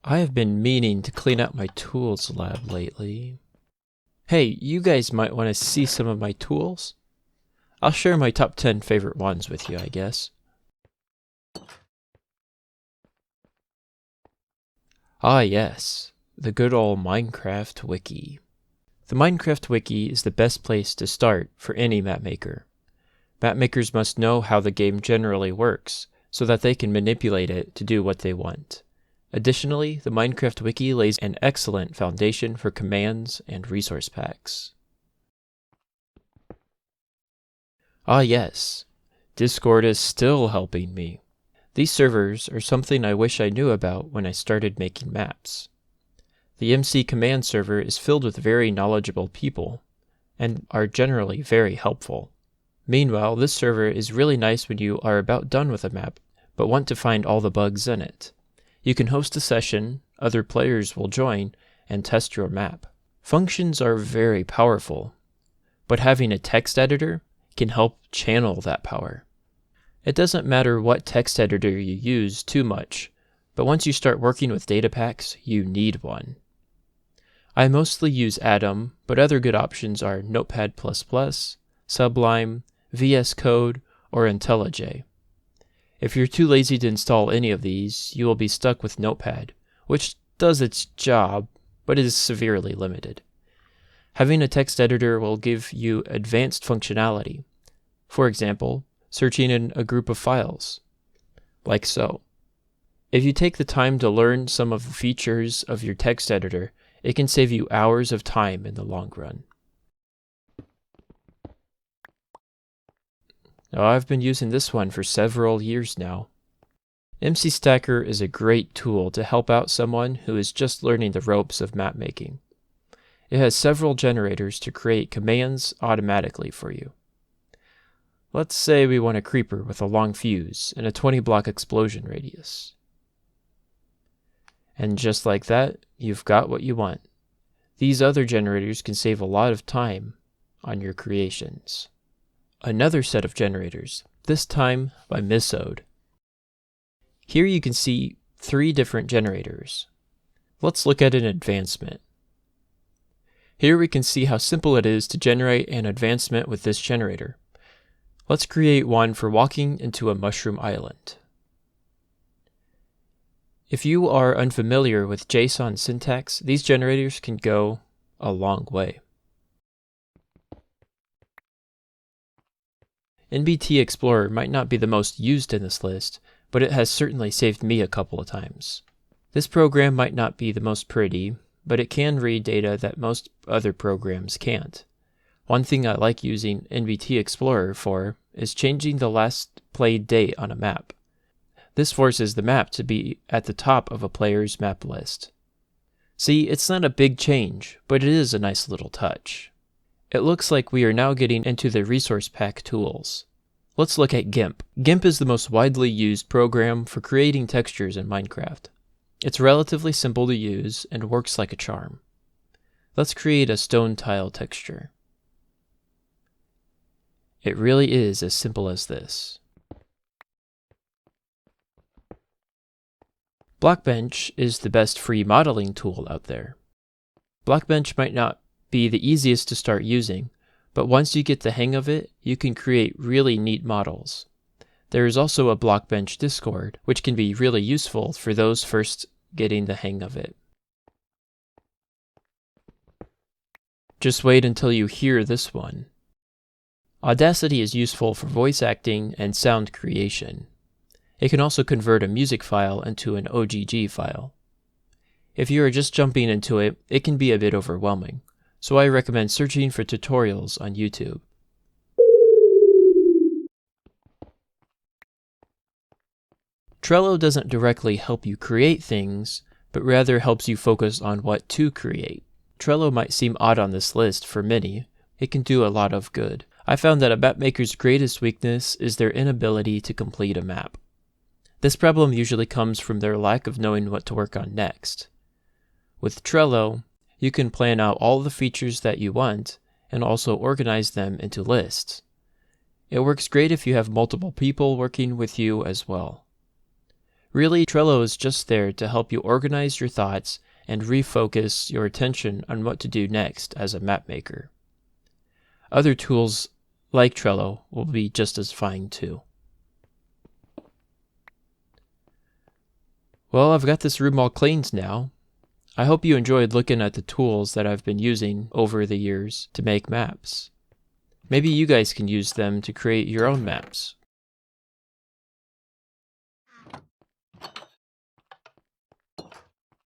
I have been meaning to clean out my tools lab lately. Hey, you guys might want to see some of my tools. I'll share my top 10 favorite ones with you, I guess. Ah yes, the good old Minecraft Wiki. The Minecraft Wiki is the best place to start for any mapmaker. Mapmakers must know how the game generally works, so that they can manipulate it to do what they want. Additionally, the Minecraft Wiki lays an excellent foundation for commands and resource packs. Ah yes, Discord is still helping me. These servers are something I wish I knew about when I started making maps. The MC command server is filled with very knowledgeable people, and are generally very helpful. Meanwhile, this server is really nice when you are about done with a map, but want to find all the bugs in it. You can host a session, other players will join, and test your map. Functions are very powerful, but having a text editor can help channel that power. It doesn't matter what text editor you use too much, but once you start working with data packs, you need one. I mostly use Atom, but other good options are Notepad++, Sublime, VS Code, or IntelliJ. If you're too lazy to install any of these, you will be stuck with Notepad, which does its job, but is severely limited. Having a text editor will give you advanced functionality. For example, searching in a group of files, like so. If you take the time to learn some of the features of your text editor, it can save you hours of time in the long run. Now, I've been using this one for several years now. MC Stacker is a great tool to help out someone who is just learning the ropes of mapmaking. It has several generators to create commands automatically for you. Let's say we want a creeper with a long fuse and a 20-block explosion radius. And just like that, you've got what you want. These other generators can save a lot of time on your creations. Another set of generators, this time by Misode. Here you can see 3 different generators. Let's look at an advancement. Here we can see how simple it is to generate an advancement with this generator. Let's create one for walking into a mushroom island. If you are unfamiliar with JSON syntax, these generators can go a long way. NBT Explorer might not be the most used in this list, but it has certainly saved me a couple of times. This program might not be the most pretty, but it can read data that most other programs can't. One thing I like using NBT Explorer for is changing the last played date on a map. This forces the map to be at the top of a player's map list. See, it's not a big change, but it is a nice little touch. It looks like we are now getting into the resource pack tools. Let's look at GIMP. GIMP is the most widely used program for creating textures in Minecraft. It's relatively simple to use and works like a charm. Let's create a stone tile texture. It really is as simple as this. Blockbench is the best free modeling tool out there. Blockbench might not be the easiest to start using, but once you get the hang of it, you can create really neat models. There is also a Blockbench Discord, which can be really useful for those first getting the hang of it. Just wait until you hear this one. Audacity is useful for voice acting and sound creation. It can also convert a music file into an OGG file. If you are just jumping into it, it can be a bit overwhelming, so I recommend searching for tutorials on YouTube. Trello doesn't directly help you create things, but rather helps you focus on what to create. Trello might seem odd on this list for many. It can do a lot of good. I found that a mapmaker's greatest weakness is their inability to complete a map. This problem usually comes from their lack of knowing what to work on next. With Trello, you can plan out all the features that you want and also organize them into lists. It works great if you have multiple people working with you as well. Really, Trello is just there to help you organize your thoughts and refocus your attention on what to do next as a map maker. Other tools like Trello will be just as fine too. Well, I've got this room all cleaned now. I hope you enjoyed looking at the tools that I've been using over the years to make maps. Maybe you guys can use them to create your own maps.